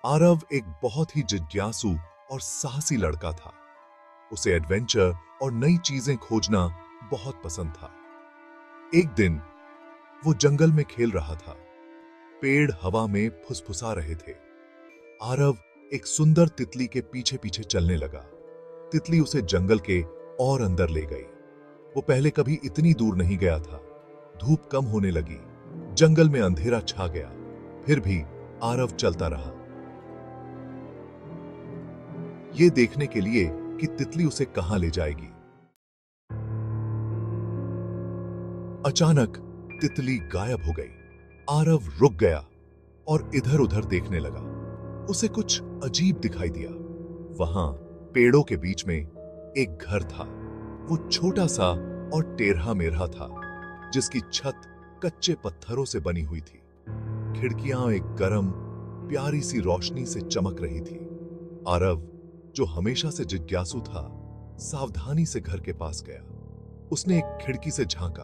आरव एक बहुत ही जिज्ञासु और साहसी लड़का था। उसे एडवेंचर और नई चीजें खोजना बहुत पसंद था। एक दिन वो जंगल में खेल रहा था। पेड़ हवा में फुसफुसा रहे थे। आरव एक सुंदर तितली के पीछे पीछे चलने लगा। तितली उसे जंगल के और अंदर ले गई। वो पहले कभी इतनी दूर नहीं गया था। धूप कम होने लगी। जंगल में अंधेरा छा गया। फिर भी आरव चलता रहा, ये देखने के लिए कि तितली उसे कहां ले जाएगी। अचानक तितली गायब हो गई। आरव रुक गया और इधर उधर देखने लगा। उसे कुछ अजीब दिखाई दिया। वहां पेड़ों के बीच में एक घर था। वो छोटा सा और टेढ़ा मेढ़ा था, जिसकी छत कच्चे पत्थरों से बनी हुई थी। खिड़कियां एक गर्म प्यारी सी रोशनी से चमक रही थी। आरव, जो हमेशा से जिज्ञासु था, सावधानी से घर के पास गया। उसने एक खिड़की से झांका।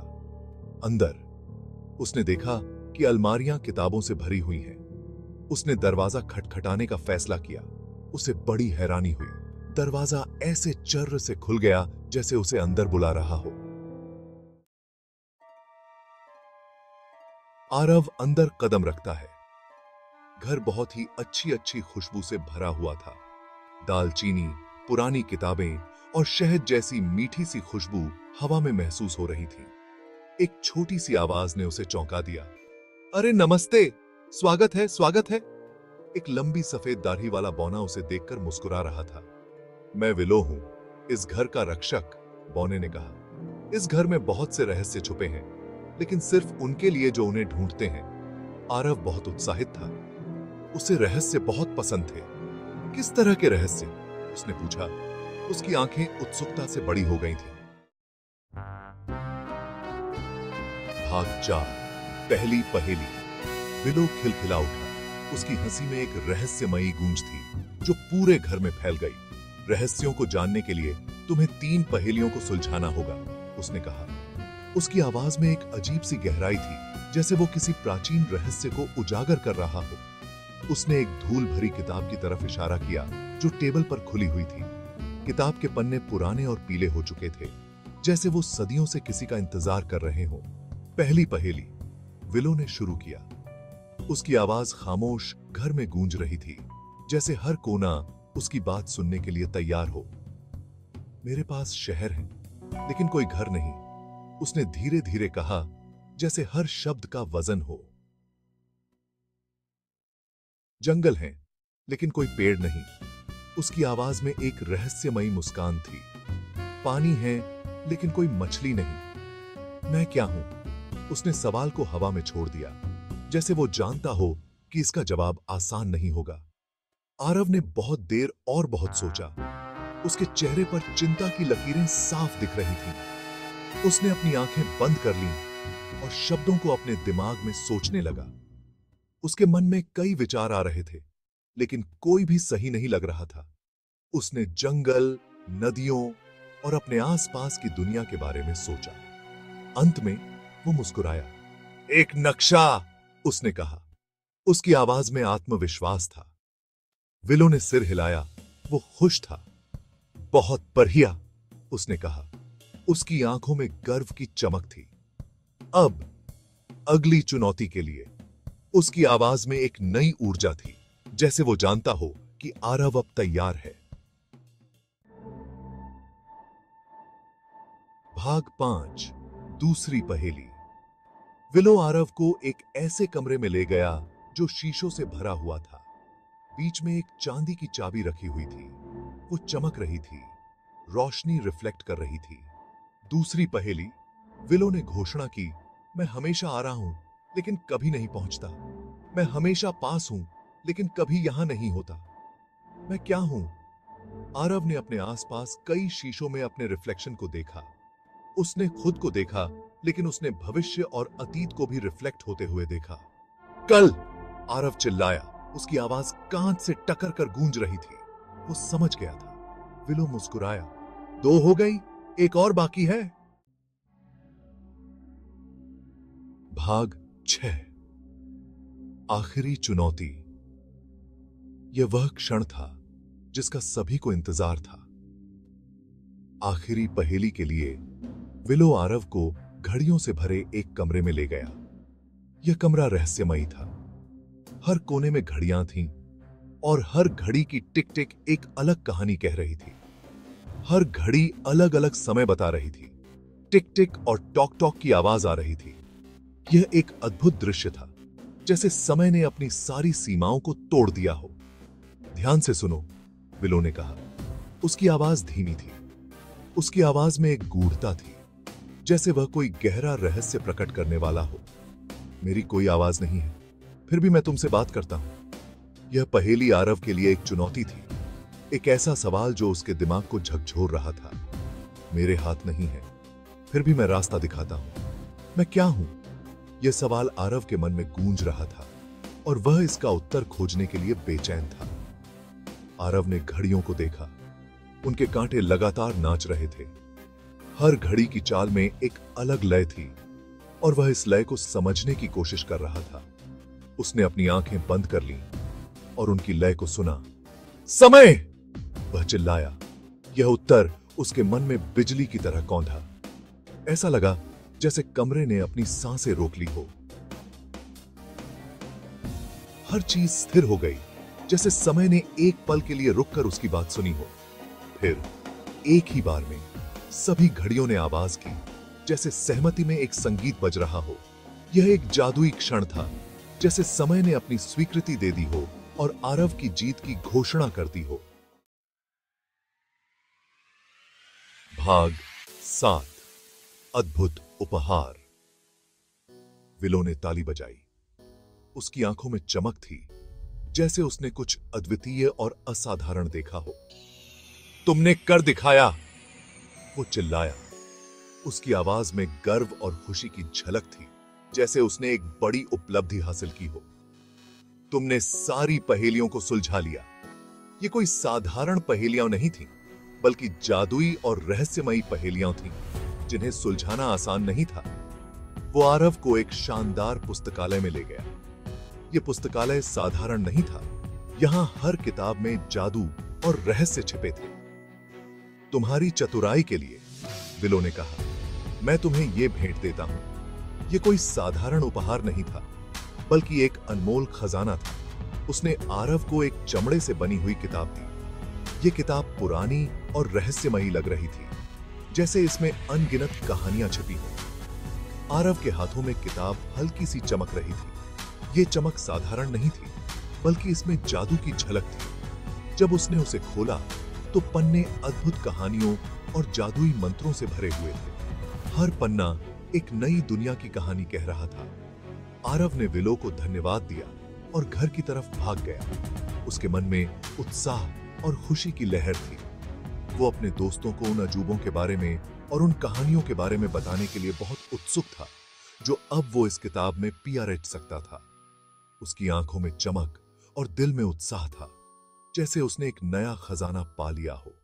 अंदर उसने देखा कि अलमारियां किताबों से भरी हुई हैं। उसने दरवाजा खटखटाने का फैसला किया। उसे बड़ी हैरानी हुई। दरवाजा ऐसे चर्र से खुल गया जैसे उसे अंदर बुला रहा हो। आरव अंदर कदम रखता है। घर बहुत ही अच्छी अच्छी खुशबू से भरा हुआ था। दालचीनी, पुरानी किताबें और शहद जैसी मीठी सी खुशबू हवा में महसूस हो रही थी। एक छोटी सी आवाज ने उसे चौंका दिया। अरे नमस्ते, स्वागत है, स्वागत है। एक लंबी सफेद दाढ़ी वाला बौना उसे देखकर मुस्कुरा रहा था। मैं विलो हूं, इस घर का रक्षक, बौने ने कहा। इस घर में बहुत से रहस्य छुपे हैं, लेकिन सिर्फ उनके लिए जो उन्हें ढूंढते हैं। आरव बहुत उत्साहित था। उसे रहस्य बहुत पसंद थे। किस तरह के रहस्य? उसने पूछा। उसकी आंखें उत्सुकता से बड़ी हो गई थीं। भाग 4, पहली पहेली। विलो खिलखिला उठा। उसकी हंसी में एक रहस्यमयी गूंज थी, जो पूरे घर में फैल गई। रहस्यों को जानने के लिए तुम्हें 3 पहेलियों को सुलझाना होगा, उसने कहा। उसकी आवाज में एक अजीब सी गहराई थी, जैसे वो किसी प्राचीन रहस्य को उजागर कर रहा हो। उसने एक धूल भरी किताब की तरफ इशारा किया, जो टेबल पर खुली हुई थी। किताब के पन्ने पुराने और पीले हो चुके थे, जैसे वो सदियों से किसी का इंतजार कर रहे हों। पहली पहेली, विलो ने शुरू किया। उसकी आवाज खामोश घर में गूंज रही थी, जैसे हर कोना उसकी बात सुनने के लिए तैयार हो। मेरे पास शहर है, लेकिन कोई घर नहीं, उसने धीरे धीरे कहा, जैसे हर शब्द का वजन हो। जंगल है, लेकिन कोई पेड़ नहीं, उसकी आवाज में एक रहस्यमयी मुस्कान थी। पानी है, लेकिन कोई मछली नहीं। मैं क्या हूं? उसने सवाल को हवा में छोड़ दिया, जैसे वो जानता हो कि इसका जवाब आसान नहीं होगा। आरव ने बहुत देर और बहुत सोचा। उसके चेहरे पर चिंता की लकीरें साफ दिख रही थीं। उसने अपनी आंखें बंद कर लीं और शब्दों को अपने दिमाग में सोचने लगा। उसके मन में कई विचार आ रहे थे, लेकिन कोई भी सही नहीं लग रहा था। उसने जंगल, नदियों और अपने आसपास की दुनिया के बारे में सोचा। अंत में वो मुस्कुराया। एक नक्शा, उसने कहा। उसकी आवाज में आत्मविश्वास था। विलो ने सिर हिलाया। वो खुश था। बहुत बढ़िया, उसने कहा। उसकी आंखों में गर्व की चमक थी। अब अगली चुनौती के लिए। उसकी आवाज में एक नई ऊर्जा थी, जैसे वो जानता हो कि आरव अब तैयार है। भाग 5, दूसरी पहेली। विलो आरव को एक ऐसे कमरे में ले गया जो शीशों से भरा हुआ था। बीच में एक चांदी की चाबी रखी हुई थी। वो चमक रही थी, रोशनी रिफ्लेक्ट कर रही थी। दूसरी पहेली। विलो ने घोषणा की, मैं हमेशा आ रहा हूं, लेकिन कभी नहीं पहुंचता। मैं हमेशा पास हूं, लेकिन कभी यहां नहीं होता। मैं क्या हूं? आरव ने अपने आसपास कई शीशों में अपने रिफ्लेक्शन को देखा। उसने खुद को देखा, लेकिन उसने भविष्य और अतीत को भी रिफ्लेक्ट होते हुए देखा। कल! आरव चिल्लाया। उसकी आवाज कांच से टकर कर गूंज रही थी। वो समझ गया था। विलो मुस्कुराया। 2 हो गई, एक और बाकी है। भाग 6, आखिरी चुनौती। यह वह क्षण था जिसका सभी को इंतजार था। आखिरी पहेली के लिए विलो आरव को घड़ियों से भरे एक कमरे में ले गया। यह कमरा रहस्यमयी था। हर कोने में घड़ियां थीं और हर घड़ी की टिक टिक एक अलग कहानी कह रही थी। हर घड़ी अलग अलग समय बता रही थी। टिक टिक और टॉक टॉक की आवाज आ रही थी। यह एक अद्भुत दृश्य था, जैसे समय ने अपनी सारी सीमाओं को तोड़ दिया हो। ध्यान से सुनो, विलो ने कहा। उसकी आवाज धीमी थी। उसकी आवाज में एक गूढ़ता थी, जैसे वह कोई गहरा रहस्य प्रकट करने वाला हो। मेरी कोई आवाज नहीं है, फिर भी मैं तुमसे बात करता हूं। यह पहेली आरव के लिए एक चुनौती थी, एक ऐसा सवाल जो उसके दिमाग को झकझोर रहा था। मेरे हाथ नहीं है, फिर भी मैं रास्ता दिखाता हूं। मैं क्या हूं? यह सवाल आरव के मन में गूंज रहा था और वह इसका उत्तर खोजने के लिए बेचैन था। आरव ने घड़ियों को देखा। उनके कांटे लगातार नाच रहे थे। हर घड़ी की चाल में एक अलग लय थी और वह इस लय को समझने की कोशिश कर रहा था। उसने अपनी आंखें बंद कर लीं और उनकी लय को सुना। समय! वह चिल्लाया। यह उत्तर उसके मन में बिजली की तरह कौंधा। ऐसा लगा जैसे कमरे ने अपनी सांसें रोक ली हो। हर चीज स्थिर हो गई, जैसे समय ने एक पल के लिए रुककर उसकी बात सुनी हो। फिर एक ही बार में सभी घड़ियों ने आवाज की, जैसे सहमति में एक संगीत बज रहा हो। यह एक जादुई क्षण था, जैसे समय ने अपनी स्वीकृति दे दी हो और आरव की जीत की घोषणा कर दी हो। भाग 7, अद्भुत उपहार। विलो ने ताली बजाई। उसकी आंखों में चमक थी, जैसे उसने कुछ अद्वितीय और असाधारण देखा हो। तुमने कर दिखाया! वो चिल्लाया। उसकी आवाज में गर्व और खुशी की झलक थी, जैसे उसने एक बड़ी उपलब्धि हासिल की हो। तुमने सारी पहेलियों को सुलझा लिया। ये कोई साधारण पहेलियां नहीं थीं, बल्कि जादुई और रहस्यमयी पहेलियां थीं, जिन्हें सुलझाना आसान नहीं था। वो आरव को एक शानदार पुस्तकालय में ले गया। ये पुस्तकालय साधारण नहीं था। यहां हर किताब में जादू और रहस्य छिपे थे। तुम्हारी चतुराई के लिए, विलो ने कहा, मैं तुम्हें यह भेंट देता हूं। यह कोई साधारण उपहार नहीं था, बल्कि एक अनमोल खजाना था। उसने आरव को एक चमड़े से बनी हुई किताब दी। यह किताब पुरानी और रहस्यमयी लग रही थी, जैसे इसमें अनगिनत कहानियां छिपी हों। आरव के हाथों में किताब हल्की सी चमक रही थी। यह चमक साधारण नहीं थी, बल्कि इसमें जादू की झलक थी। जब उसने उसे खोला, तो पन्ने अद्भुत कहानियों और जादुई मंत्रों से भरे हुए थे। हर पन्ना एक नई दुनिया की कहानी कह रहा था। आरव ने विलो को धन्यवाद दिया और घर की तरफ भाग गया। उसके मन में उत्साह और खुशी की लहर थी। वो अपने दोस्तों को उन अजूबों के बारे में और उन कहानियों के बारे में बताने के लिए बहुत उत्सुक था, जो अब वो इस किताब में पिया रच सकता था। उसकी आंखों में चमक और दिल में उत्साह था, जैसे उसने एक नया खजाना पा लिया हो।